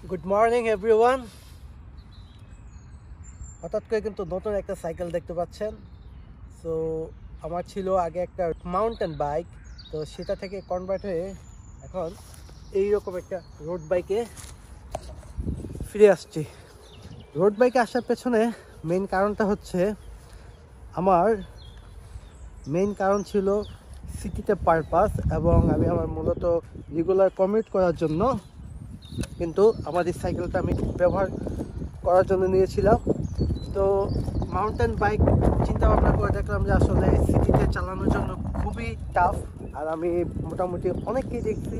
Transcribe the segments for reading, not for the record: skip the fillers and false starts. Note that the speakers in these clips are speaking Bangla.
Good morning everyone. হঠাৎ করে কিন্তু নতুন একটা সাইকেল দেখতে পাচ্ছেন। সো আমার ছিল আগে একটা মাউন্টেন বাইক, তো সেটা থেকে কনভার্ট হয়ে এখন এইরকম একটা রোড বাইকে ফিরে আসছি। রোড বাইকে আসার পেছনে মেইন কারণটা হচ্ছে, আমার মেইন কারণ ছিল সিটিতে পারপাস, এবং আমি আমার মূলত রেগুলার কমিউট করার জন্য কিন্তু আমার এই সাইকেলটা আমি ব্যবহার করার জন্য নিয়েছিলাম। তো মাউন্টেন বাইক চিন্তা ভাবনা করে দেখলাম যে আসলে সিটিতে চালানোর জন্য খুবই টাফ, আর আমি মোটামুটি অনেককেই দেখছি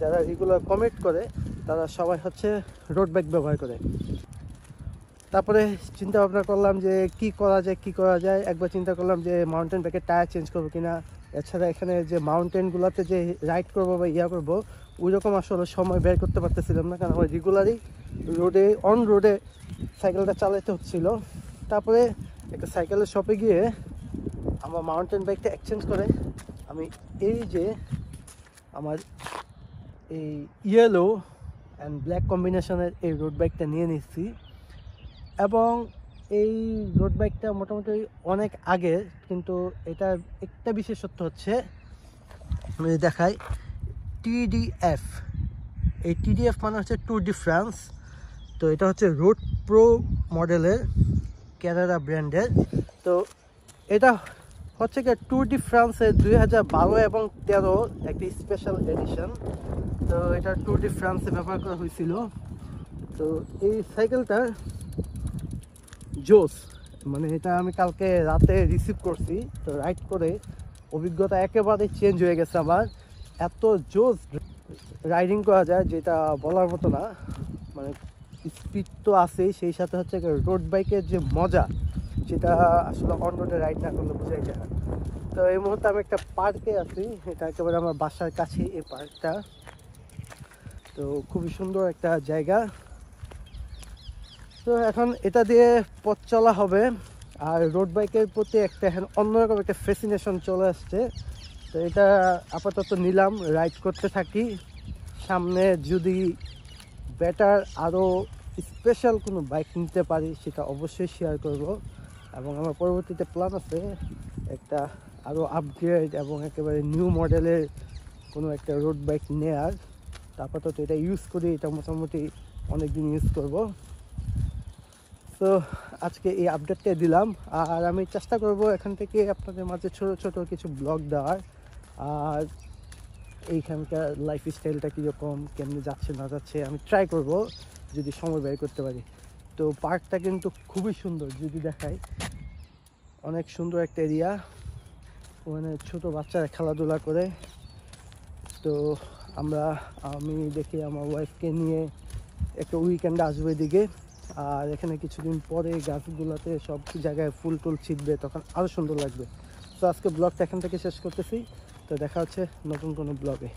যারা রেগুলার কমিউট করে তারা সবাই হচ্ছে রোড বাইক ব্যবহার করে। তারপরে চিন্তা ভাবনা করলাম যে কি করা যায়। একবার চিন্তা করলাম যে মাউন্টেন বাইকের টায়ার চেঞ্জ করবো কিনা। এছাড়া এখানে যে মাউন্টেনগুলোতে যে রাইড করবো বা করবো ওই রকম আসলে সময় বের করতে পারতেছিলাম না, কারণ আমার রেগুলারই অন রোডে সাইকেলটা চালাতে হচ্ছিল। তারপরে একটা সাইকেলের শপে গিয়ে আমার মাউন্টেন বাইকটা এক্সচেঞ্জ করে আমি এই যে আমার এই ইয়েলো অ্যান্ড ব্ল্যাক কম্বিনেশনের এই রোড বাইকটা নিয়ে নিচ্ছি। এবং এই রোড বাইকটা মোটামুটি অনেক আগে, কিন্তু এটার একটা বিশেষত্ব হচ্ছে, আমি দেখাই, টিডিএফ। এই টিডিএফ মানে হচ্ছে ট্যুর ডি ফ্রান্স। তো এটা হচ্ছে রোড প্রো মডেলের ক্যারারা ব্র্যান্ডের। তো এটা হচ্ছে কি ট্যুর ডি ফ্রান্সের 2012 এবং 13 একটি স্পেশাল এডিশন। তো এটা ট্যুর ডি ফ্রান্সে ব্যবহার করা হয়েছিল। তো এই সাইকেলটার জোস, মানে এটা আমি কালকে রাতে রিসিভ করছি, তো রাইড করে অভিজ্ঞতা একেবারে চেঞ্জ হয়ে গেছে আমার। এত জোস রাইডিং করা যায় যেটা বলার মতো না। মানে স্পিড তো আছেই, সেই সাথে হচ্ছে রোড বাইকের যে মজা সেটা আসলে অন রোডে রাইড না করলে বোঝাই যায় না। তো এই মুহূর্তে আমি একটা পার্কে আছি, এটা একেবারে আমার বাসার কাছেই এই পার্কটা। তো খুবই সুন্দর একটা জায়গা। তো এখন এটা দিয়ে পথ চলা হবে, আর রোড বাইকের প্রতি একটা অন্যরকম একটা ফ্যাসিনেশন চলে আসছে। তো এটা আপাতত নিলাম, রাইড করতে থাকি। সামনে যদি বেটার আরও স্পেশাল কোনো বাইক নিতে পারি সেটা অবশ্যই শেয়ার করব। এবং আমার পরবর্তীতে প্ল্যান আছে একটা আরও আপগ্রেড এবং একেবারে নিউ মডেলের কোনো একটা রোড বাইক নেওয়ার। আপাতত এটা ইউজ করি, এটা মোটামুটি অনেক দিন ইউজ করব। তো আজকে এই আপডেটটা দিলাম, আর আমি চেষ্টা করব এখান থেকে আপনাদের মাঝে ছোট ছোট কিছু ব্লগ দেওয়ার, আর এইখানকার লাইফ স্টাইলটা কীরকম, কেমনি যাচ্ছে না যাচ্ছে আমি ট্রাই করব যদি সময় বের করতে পারি। তো পার্কটা কিন্তু খুবই সুন্দর, যদি দেখাই অনেক সুন্দর একটা এরিয়া, ওখানে ছোট বাচ্চারা খেলাধুলা করে। তো আমি দেখি আমার ওয়াইফকে নিয়ে একটা উইকেন্ডে আসবো এদিকে, আর এখানে কিছুদিন পরে গাছগুলোতে সব জায়গায় ফুল টুল ছিটবে, তখন আরও সুন্দর লাগবে। তো আজকে ব্লগটা এখান থেকে শেষ করতেছি। তো দেখা হচ্ছে নতুন কোনো ব্লগে।